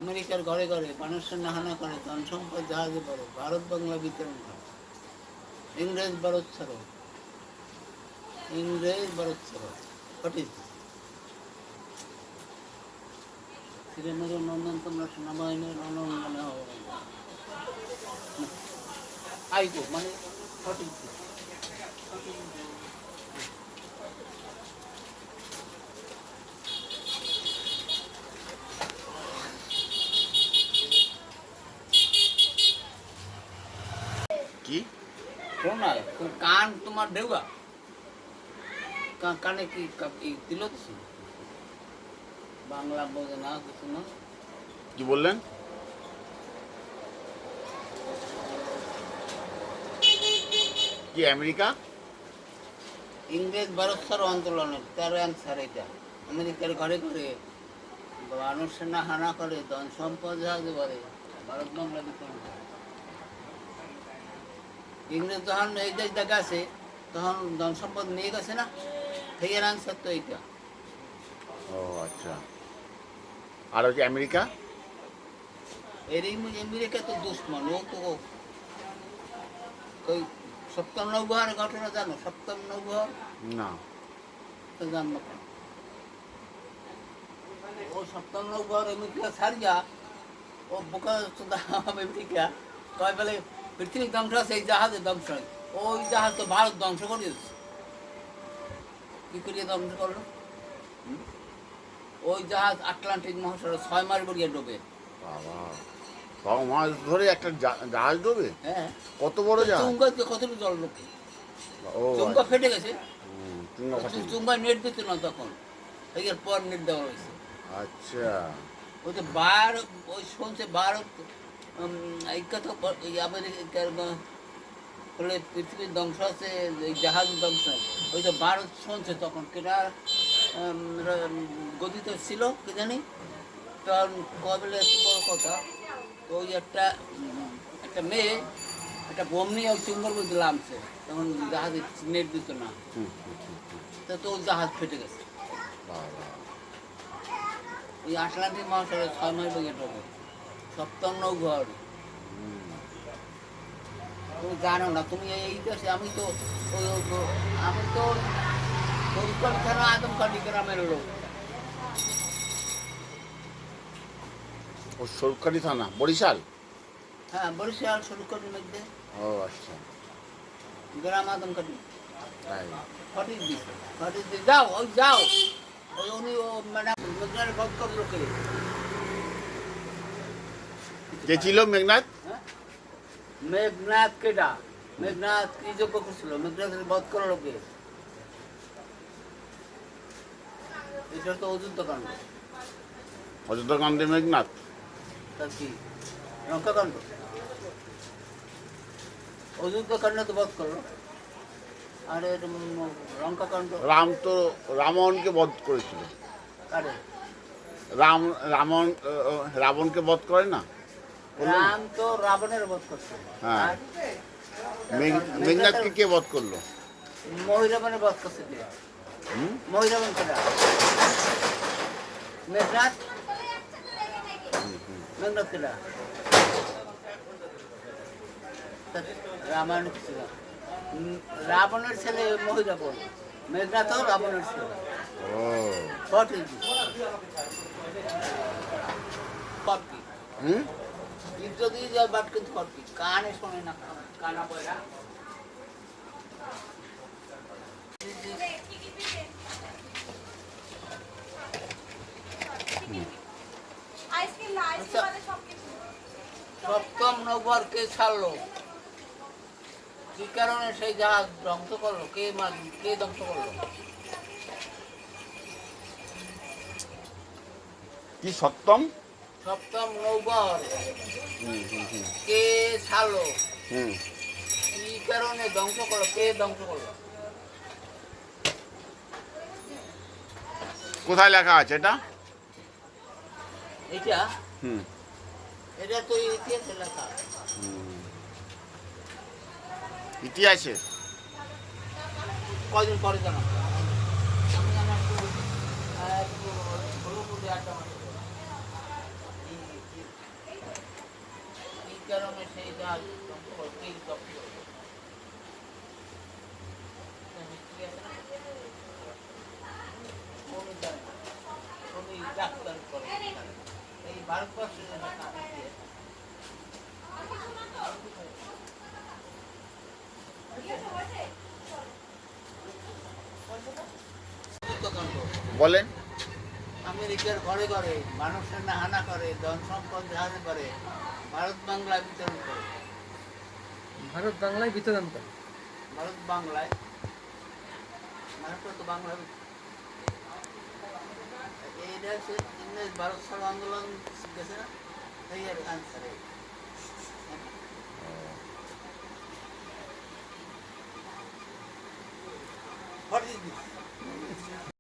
আমেরিকার ঘরে ঘরে মানুষের নাহানা করে, ধন সম্পদ জাহাজে পড়ে, ভারত বাংলা বিতরণ করে। ইংরেজ ভারত ছাড়ো, ইংরেজ ভারত ছাড়ো। ঘটিস শ্রীমের নন্দন তোমরা সেনাবাহিনীর অনঙ্গনে হবে আইগো মানে সঠিক। কি শোনা কান তোমার ঢেউগা কানে কি দিল কিছু বাংলা বোঝে না কিছু না। কি বললেন? কি আমেরিকা ইংরেজ ভারত ছাড়ো আন্দোলনের তার অ্যান্সার এটা। আমেরিকার ঘরে ঘরে মানুষের না হানা করে, ধন সম্পদ জাহাজে করে, ভারত বাংলা বিতরণ করে। ইংরেজ যখন এই দেশ দেখা আছে তখন ধন সম্পদ নিয়ে গেছে না, সেই অ্যান্সার তো এইটা। ও আচ্ছা। আর হচ্ছে আমেরিকা, এর আমেরিকা তো দুশ্মন। ও তো ওই সপ্তম নৌবহারের ঘটনা জানো? সপ্তম নৌবহার না তো জানবো কেন? ও সপ্তম নৌবহার আমেরিকা ছাড়িয়া ও বোকা আমেরিকা কয় বলে পৃথিবী ধ্বংস আছে, এই জাহাজের ধ্বংস হয়। ওই জাহাজ তো ভারত ধ্বংস করে দিচ্ছে। কি করিয়ে ধ্বংস করলো? ওই জাহাজ আটলান্টিক মহাসাগরে 6 মাস বড়িয়া ডোবে। বাবা, 6 মাস ধরে একটা জাহাজ ডোবে? হ্যাঁ, কত বড় জাহাজ? চুঙ্গাতে কতটুকু জল ঢোকে, ও চুঙ্গা ফেটে গেছে। চুঙ্গা ফাটে। চুঙ্গায় নেট দিত না তখন, এর পর নেট দেওয়া হয়েছে। আচ্ছা। ওই যে বার ওই শুনছে ভারত এই কথা আমেরিকার বলে পৃথিবীর ধ্বংস আছে, এই জাহাজ ধ্বংস। ওই যে ভারত শুনছে তখন কেটা গদিত ছিল কি জানি, তখন কবে এত বড় কথা। ওই একটা মেয়ে একটা বোম নিয়ে ওই চুঙ্গর মধ্যে নামছে, তখন জাহাজে নেট দিত না, তো ওই জাহাজ ফেটে গেছে। বাবা, ওই আটলান্টিক মহাসাগরে 6 মাস বেগে ঢোকে সপ্তম নৌঘর। তুমি জানো না, তুমি এই দেশে আমি তো থানা আদমকান্দি গ্রামের লোক। ও সরকারি থানা বরিশাল? হ্যাঁ, বরিশাল সরকারির মধ্যে। ও আচ্ছা, গ্রাম আদমকান্দি। তাই। ফটিক দিছে, ফটিক দিয়ে যাও, ওই যাও, ওই উনি ও মানে মেঘনার বধ করলো কে? কে ছিল মেঘনাথ? হ্যাঁ, মেঘনাথ কেডা? মেঘনাথ কি যোগ্য করছিল? মেঘনাথের বধ করলো কে? এটা তো অযুদ্ধ কাণ্ড। অযোধ্যা কাণ্ডে মেঘনাথ? তার কি লঙ্কাকাণ্ড? অযুদ্ধ কাণ্ড তো বধ করলো, আর লঙ্কাকাণ্ড রাম তো রাবণকে বধ করেছিল। কারে? রাবণকে বধ করে না? রাম তো রাবণের বধ করছে। হ্যাঁ। আর মেঘনাথকে কে বধ করলো? মহিরাবণের বধ করছে কে? মহিরাবণ কেডা? মেঘনাথ। মেঘনাথ কেডা? রামায়ণ ছিল রাবণের ছেলে মহিরাবণ, মেঘনাথও রাবণের ছেলে। ও সঠিক। কপি যুদ্ধ দিয়ে যায় বাট, কিন্তু কপি কানে শোনে না, কানা বয়রা। সপ্তম নৌবর কে ছাড়লো? কি কারণে সেই জাহাজ ধ্বংস করলো? কে ধ্বংস করলো? কি সপ্তম নৌবর কে ছাড়লো? কি কারণে ধ্বংস করলো? কে ধ্বংস করলো? কোথায় লেখা আছে এটা? এটা এটা তো ইতিহাসে লেখা। ইতিহাসে কয়দিন পরে জানা। সেই জাহাজ এই দপ্তর মিস্ত্রি আছে না উনি জানেন না। উনি ডাক্তার করেন এখানে। এই ভারতবর্ষে যে কাজ দিয়ে হত্যাকাণ্ড বলেন। আমেরিকার ঘরে ঘরে মানুষের না হানা করে ধন সম্পদ জাহাজে করে ভারত বাংলায় বিতরণ করে ভারত বাংলায় বিতরণ করে। ভারত বাংলায় মানুষের তো বাংলা এইটা হচ্ছে ইংরেজ ভারত ছাড়ো আন্দোলন গেছে না এই আর আনসার